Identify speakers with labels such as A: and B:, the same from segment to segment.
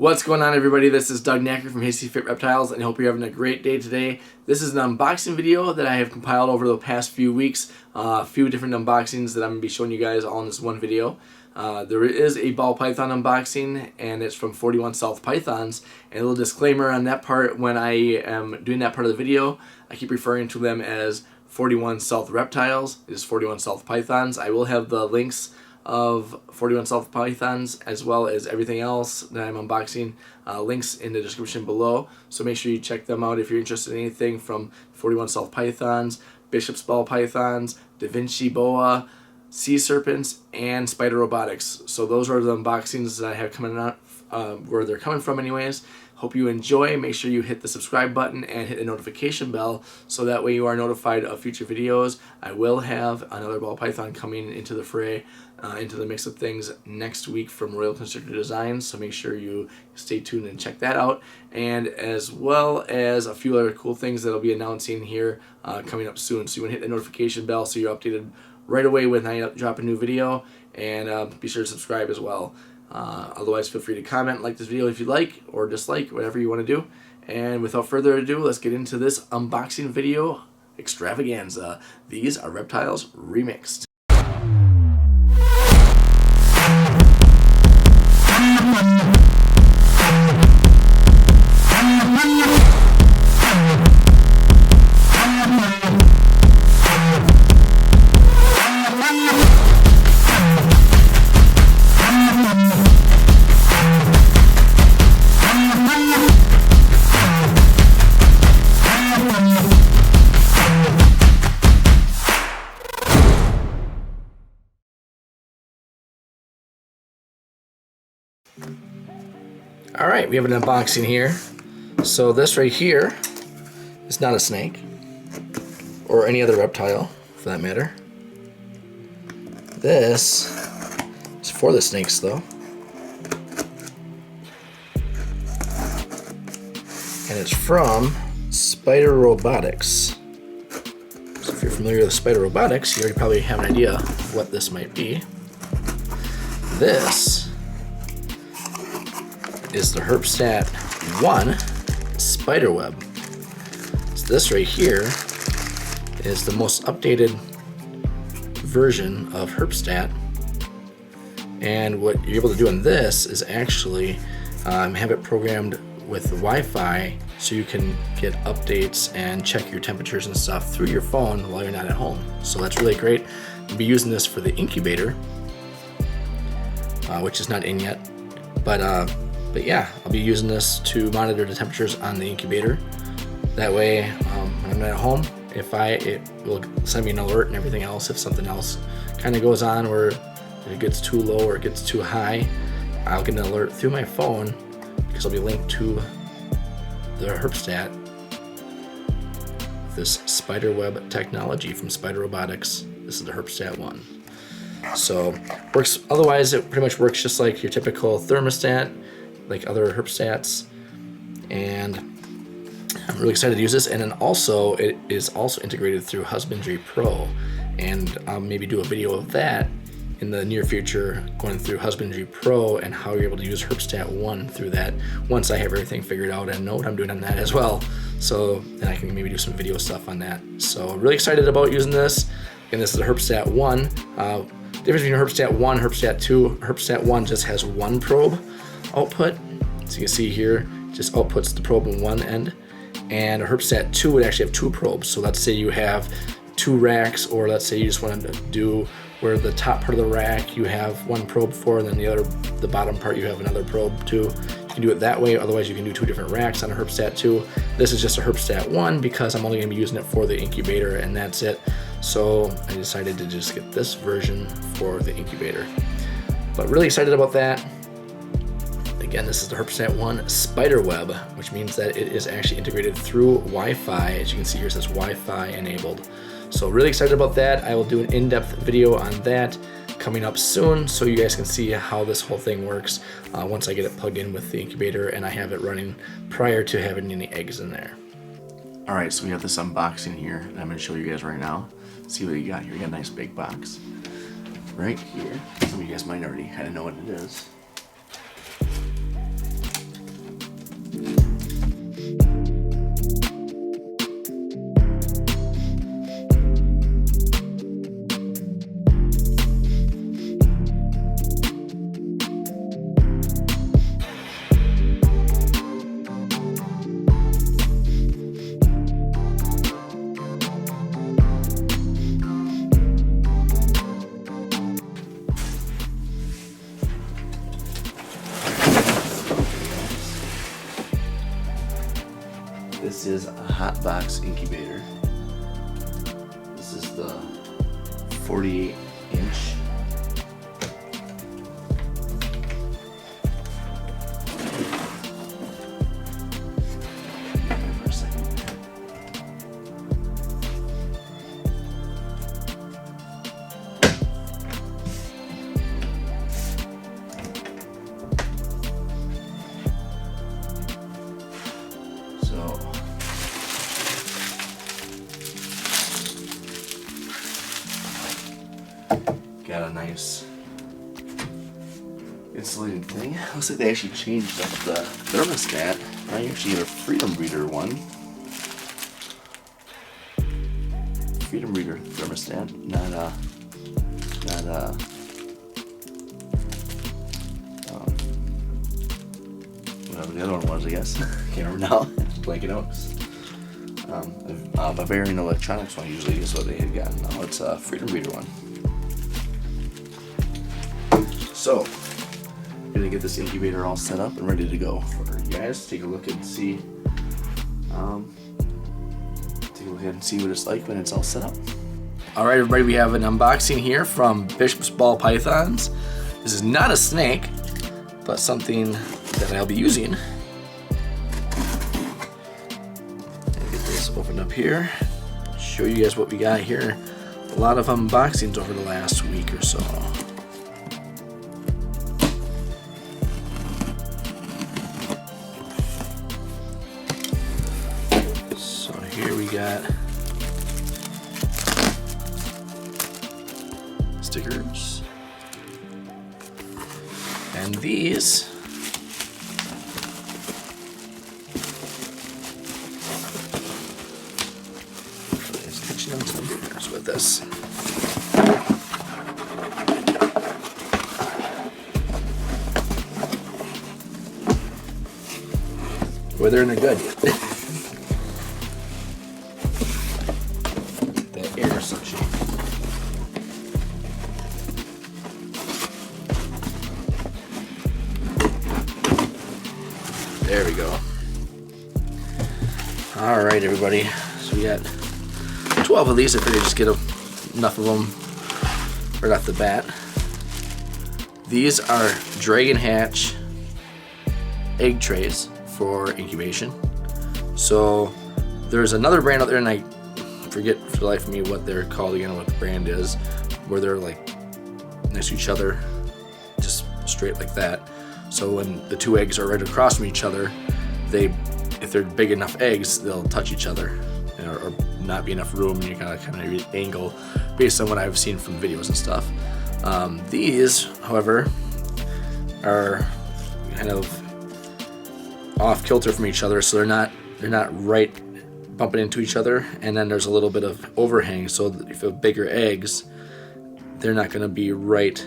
A: What's going on, everybody? This is Doug Knacker from Hissy Reptiles, and I hope you're having a great day today. This is an unboxing video that I have compiled over the past few weeks. A few different unboxings that I'm going to be showing you guys all in this one video. There is a ball python unboxing, and it's from 41 South Pythons. And a little disclaimer on that part: when I am doing that part of the video, I keep referring to them as 41 South Reptiles. It is 41 South Pythons. I will have the links of 41 South Pythons as well as everything else that I'm unboxing, links in the description below, so make sure you check them out if you're interested in anything from 41 South Pythons, Bishop's Ball Pythons, Davinci Boa, Sea Serpents, and Spyder Robotics. So those are the unboxings that I have coming out, where they're coming from anyways. Hope you enjoy. Make sure you hit the subscribe button and hit the notification bell so that way you are notified of future videos. I will have another ball python coming into the fray, into the mix of things next week from Royal Constrictor Designs, so make sure you stay tuned and check that out, and as well as a few other cool things that I'll be announcing here coming up soon. So you want to hit the notification bell so you're updated right away when I drop a new video, and be sure to subscribe as well. Otherwise, feel free to comment, like this video if you like, or dislike, whatever you want to do. And without further ado, let's get into this unboxing video extravaganza. These are Reptiles Remixed. Alright, we have an unboxing here. So this right here is not a snake, or any other reptile for that matter. This is for the snakes though. And it's from Spyder Robotics. So if you're familiar with Spyder Robotics, you already probably have an idea of what this might be. This is the Herpstat 1 spider web. So this right here is the most updated version of Herpstat, and what you're able to do in this is actually have it programmed with Wi-Fi, so you can get updates and check your temperatures and stuff through your phone while you're not at home. So that's really great. I'll be using this for the incubator, which is not in yet, but yeah, I'll be using this to monitor the temperatures on the incubator. That way, when I'm at home, it will send me an alert and everything else if something else kind of goes on, where if it gets too low or it gets too high, I'll get an alert through my phone because I'll be linked to the Herpstat, this spider web technology from Spyder Robotics. This is the Herpstat 1. So works. Otherwise, it pretty much works just like your typical thermostat, like other Herpstats, and I'm really excited to use this. And then also, it is also integrated through Husbandry Pro, and I'll maybe do a video of that in the near future, going through Husbandry Pro and how you're able to use Herpstat 1 through that once I have everything figured out and know what I'm doing on that as well. So then I can maybe do some video stuff on that. So really excited about using this. And this is the Herpstat 1. Difference between Herpstat 1 and Herpstat 2, Herpstat 1 just has one probe output. So you can see here, just outputs the probe on one end. And a Herpstat 2 would actually have two probes. So let's say you have two racks, or let's say you just want to do where the top part of the rack you have one probe for, and then the bottom part you have another probe too. You can do it that way. Otherwise, you can do two different racks on a Herpstat 2. This is just a Herpstat 1 because I'm only going to be using it for the incubator, and that's it. So I decided to just get this version for the incubator. But really excited about that. Again, this is the Herpstat 1 spider web, which means that it is actually integrated through Wi-Fi. As you can see here, it says Wi-Fi enabled. So really excited about that. I will do an in-depth video on that coming up soon, so you guys can see how this whole thing works once I get it plugged in with the incubator and I have it running prior to having any eggs in there. Alright, so we have this unboxing here, and I'm going to show you guys right now. See what you got here. You got a nice big box right here. Some of you guys might already kind of know what it is. This is a hot box incubator. This is the 48-inch. Got a nice insulated thing. Looks like they actually changed up the thermostat. Now you actually get a Freedom Breeder one. Freedom Breeder thermostat, not whatever the other one was, I guess. Can't remember now. Blanking out. Bavarian Electronics one usually is what they had gotten. Now it's a Freedom Breeder one. So, I'm gonna get this incubator all set up and ready to go for you guys. Take a look and see. Take a look and see what it's like when it's all set up. All right, everybody, we have an unboxing here from Bishop's Ball Pythons. This is not a snake, but something that I'll be using. Get this opened up here. Show you guys what we got here. A lot of unboxings over the last week or so. So here we got stickers. And these stitching them some fingers with this. Whether they're good. That air suction. There we go. All right, everybody. So we got 12 of these. I figured just get enough of them right off the bat. These are Dragon Hatch egg trays for incubation. So there's another brand out there, and I forget for the life of me what they're called again, what the brand is, where they're like next to each other, just straight like that. So when the two eggs are right across from each other, if they're big enough eggs, they'll touch each other, or not be enough room, and you kind of angle based on what I've seen from videos and stuff. These, however, are kind of off kilter from each other, so they're not right bumping into each other, and then there's a little bit of overhang, so if you have bigger eggs, they're not going to be right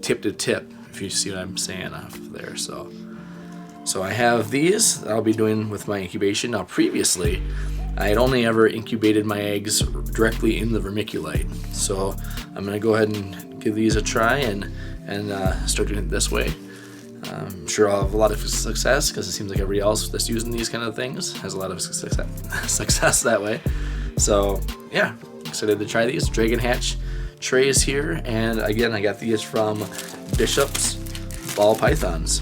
A: tip to tip, if you see what I'm saying off there. So I have these that I'll be doing with my incubation. Now previously I had only ever incubated my eggs directly in the vermiculite, so I'm going to go ahead and give these a try and start doing it this way. I'm sure I'll have a lot of success, because it seems like everybody else that's using these kind of things has a lot of success that way. So yeah, excited to try these Dragon Hatch trays here. And again, I got these from Bishop's Ball Pythons.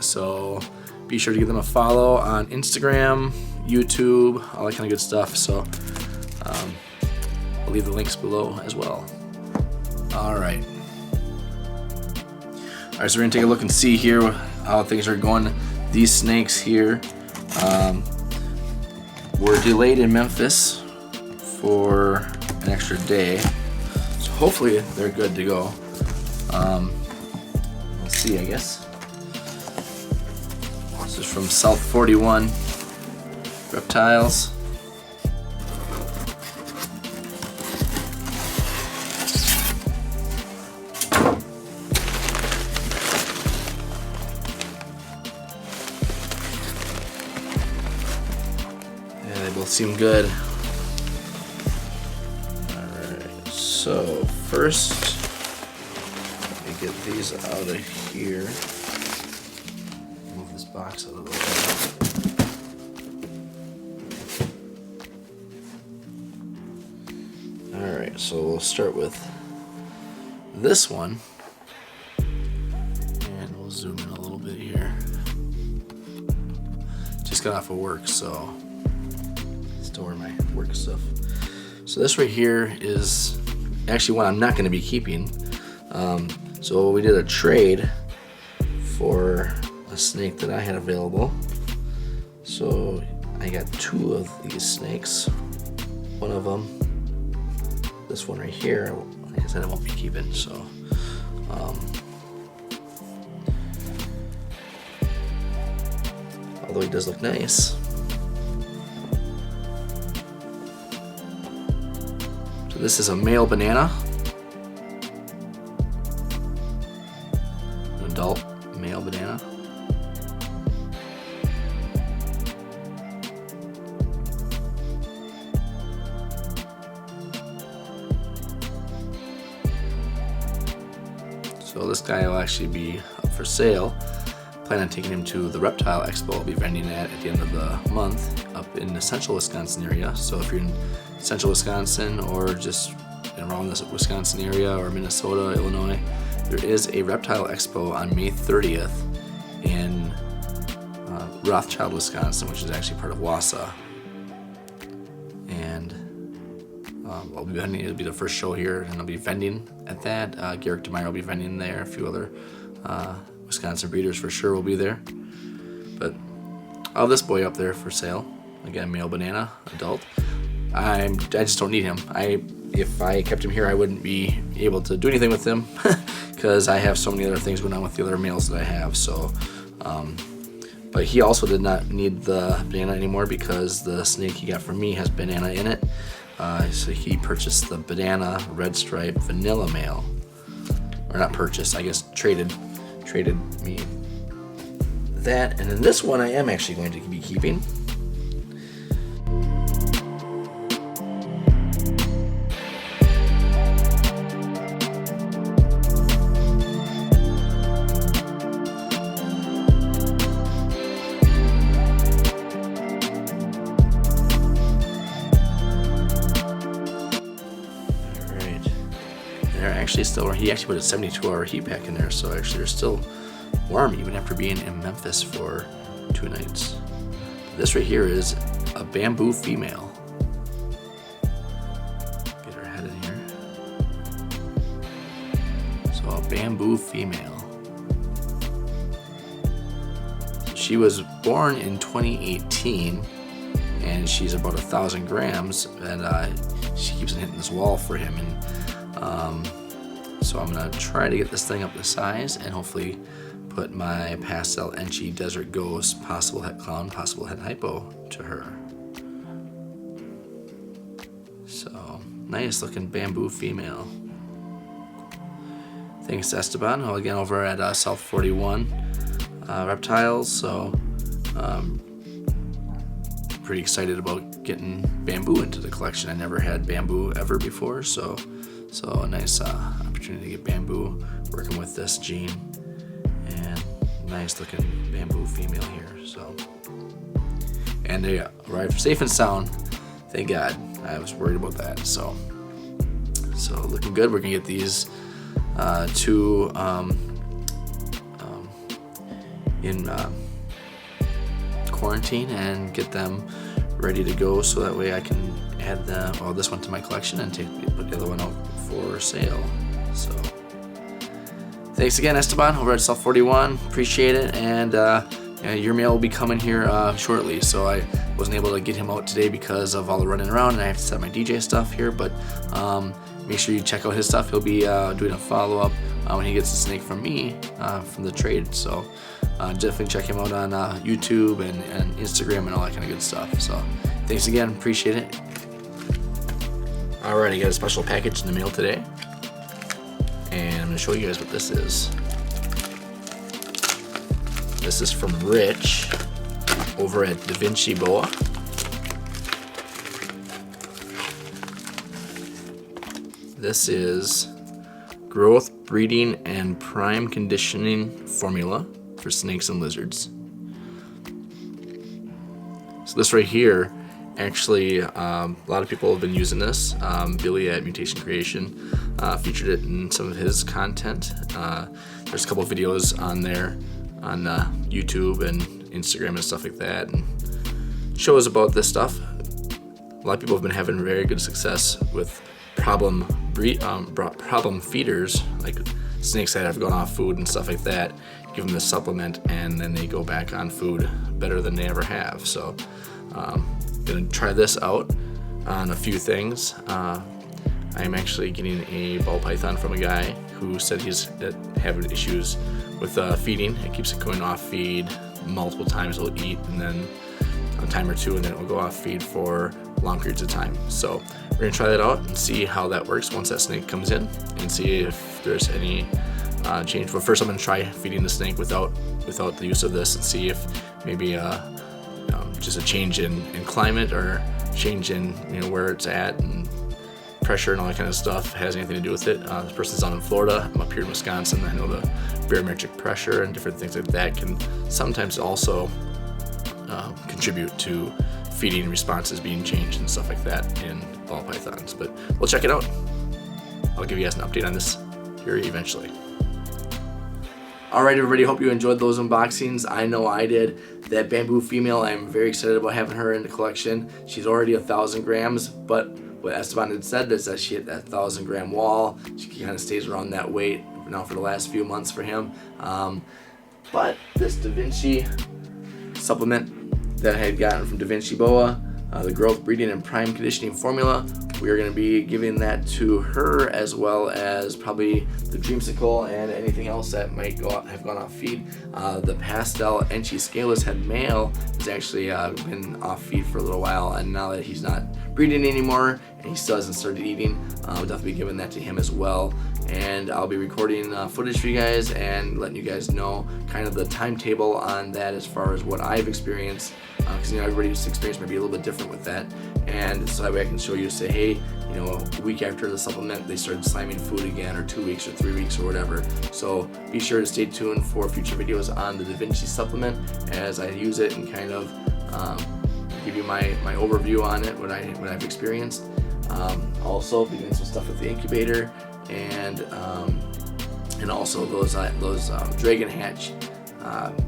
A: So be sure to give them a follow on Instagram, YouTube, all that kind of good stuff. So I'll leave the links below as well. All right, so we're gonna take a look and see here how things are going. These snakes here were delayed in Memphis for an extra day, so hopefully they're good to go. We'll see, I guess. This is from South 41 Reptiles. They both seem good. Alright, so first, let me get these out of here. Move this box out of the way. So we'll start with this one, and we'll zoom in a little bit here. Just got off of work, so still wearing my work stuff. So this right here is actually one I'm not going to be keeping. So we did a trade for a snake that I had available. So I got 2 of these snakes. One of them, this one right here, like I said, I won't be keeping. So although he does look nice. So this is a male banana, an adult male banana. So this guy will actually be up for sale. Plan on taking him to the Reptile Expo I'll be vending at the end of the month up in the central Wisconsin area. So if you're in central Wisconsin or just around the Wisconsin area or Minnesota, Illinois, there is a Reptile Expo on May 30th in Rothschild, Wisconsin, which is actually part of Wausau. And I'll be vending, it'll be the first show here, and I'll be vending at that. Garrick DeMeyer will be vending there. A few other Wisconsin breeders for sure will be there. But I'll have this boy up there for sale. Again, male banana, adult. I just don't need him. If I kept him here, I wouldn't be able to do anything with him because I have so many other things going on with the other males that I have. So, but he also did not need the banana anymore because the snake he got from me has banana in it. So he purchased the banana red stripe vanilla male, or not purchased, I guess traded me that. And then this one I am actually going to be keeping. He actually put a 72-hour heat pack in there, so actually they're still warm even after being in Memphis for 2 nights. This right here is a bamboo female. Get her head in here. So a bamboo female. She was born in 2018, and she's about 1,000 grams, and she keeps hitting this wall for him. And so I'm gonna try to get this thing up to size and hopefully put my pastel Enchi Desert Ghost, possible het clown, possible het hypo to her. So nice looking bamboo female. Thanks to Esteban, again over at South 41 Reptiles. So pretty excited about getting bamboo into the collection. I never had bamboo ever before, so a nice opportunity to get bamboo working with this gene, and nice looking bamboo female here. So, and they arrived safe and sound, thank God. I was worried about that. So looking good. We're gonna get these 2 in quarantine and get them ready to go, so that way I can add this one to my collection and put the other one out for sale. So thanks again, Esteban over at South 41. Appreciate it. And your mail will be coming here shortly. So I wasn't able to get him out today because of all the running around, and I have to set my DJ stuff here. But make sure you check out his stuff. He'll be doing a follow-up when he gets the snake from me from the trade. So definitely check him out on YouTube and Instagram and all that kind of good stuff. So thanks again. Appreciate it. Alright, I got a special package in the mail today, and I'm going to show you guys what this is. This is from Rich over at Davinci Boa. This is growth, breeding, and prime conditioning formula for snakes and lizards. So this right here Actually, a lot of people have been using this. Billy at Mutation Creation featured it in some of his content. There's a couple of videos on there on YouTube and Instagram and stuff like that, and shows about this stuff. A lot of people have been having very good success with problem feeders, like snakes that have gone off food and stuff like that. Give them this supplement, and then they go back on food better than they ever have. So, gonna try this out on a few things. I'm actually getting a ball python from a guy who said he's having issues with feeding. It keeps it going off feed multiple times. It'll eat and then a time or two, and then it will go off feed for long periods of time. So we're gonna try that out and see how that works once that snake comes in, and see if there's any change. But first, I'm gonna try feeding the snake without the use of this, and see if maybe just a change in climate or change in where it's at and pressure and all that kind of stuff has anything to do with it. This person's down in Florida. I'm up here in Wisconsin. I know the barometric pressure and different things like that can sometimes also contribute to feeding responses being changed and stuff like that in ball pythons. But we'll check it out. I'll give you guys an update on this here eventually. Alright everybody, hope you enjoyed those unboxings. I know I did. That bamboo female, I'm very excited about having her in the collection. She's already 1,000 grams, but what Esteban had said is that she hit that 1,000 gram wall. She kind of stays around that weight now for the last few months for him. But this Davinci supplement that I had gotten from Davinci Boa, the growth, breeding, and prime conditioning formula, we are going to be giving that to her, as well as probably the dreamsicle and anything else that might have gone off feed. The pastel Enchi scaleless head male has actually been off feed for a little while, and now that he's not breeding anymore and he still hasn't started eating, I'll definitely be giving that to him as well. And I'll be recording footage for you guys and letting you guys know kind of the timetable on that as far as what I've experienced, because everybody's experience might be a little bit different with that. And so that way I can show you, say, hey, a week after the supplement they started slamming food again, or 2 weeks or 3 weeks or whatever. So be sure to stay tuned for future videos on the Davinci supplement as I use it and kind of give you my overview on it, what I've experienced. Also be doing some stuff with the incubator, and also those dragon hatch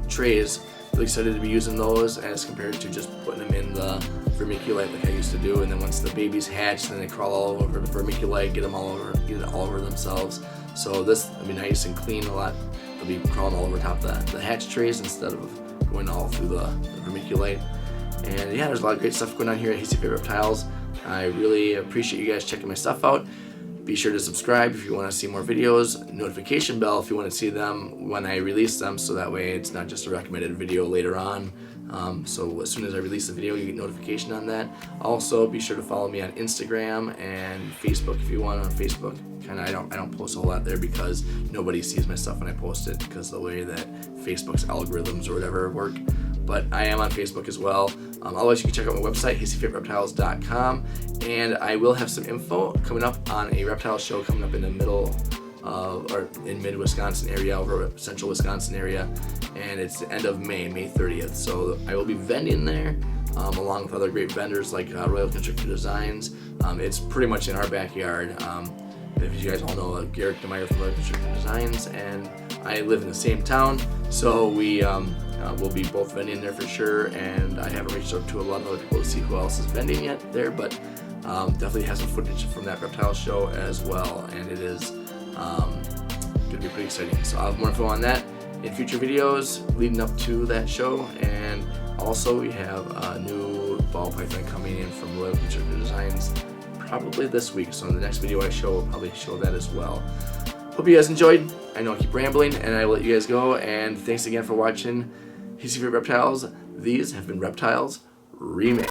A: trays. Really excited to be using those as compared to just putting them in the vermiculite like I used to do, and then once the babies hatch, then they crawl all over the vermiculite, get it all over themselves. So this will be nice and clean a lot. They'll be crawling all over top of the hatch trays instead of going all through the vermiculite. And yeah, there's a lot of great stuff going on here at Hissy Reptiles. I really appreciate you guys checking my stuff out. Be sure to subscribe if you want to see more videos, notification bell if you want to see them when I release them, so that way it's not just a recommended video later on. So as soon as I release the video, you get notification on that. Also, be sure to follow me on Instagram and Facebook if you want. On Facebook, I don't post a whole lot there because nobody sees my stuff when I post it, because of the way that Facebook's algorithms or whatever work. But I am on Facebook as well. Otherwise, you can check out my website, hissyfavoritereptiles.com, and I will have some info coming up on a reptile show coming up in the middle or in mid-Wisconsin area, over central Wisconsin area, and it's the end of May 30th. So I will be vending there along with other great vendors like Royal Constrictor Designs. It's pretty much in our backyard. If you guys all know Garrick DeMeyer from Royal Constrictor Designs, and I live in the same town, so we will be both vending there for sure. And I haven't reached out to a lot of other people to see who else is vending yet there, but definitely have some footage from that reptile show as well, and it is going to be pretty exciting. So I'll have more info on that in future videos leading up to that show. And also we have a new ball python coming in from Royal Constrictor Designs probably this week, so in the next video I show, will probably show that as well. Hope you guys enjoyed. I know I keep rambling, and I will let you guys go, and thanks again for watching Hissy Reptiles. These have been Reptiles Remix.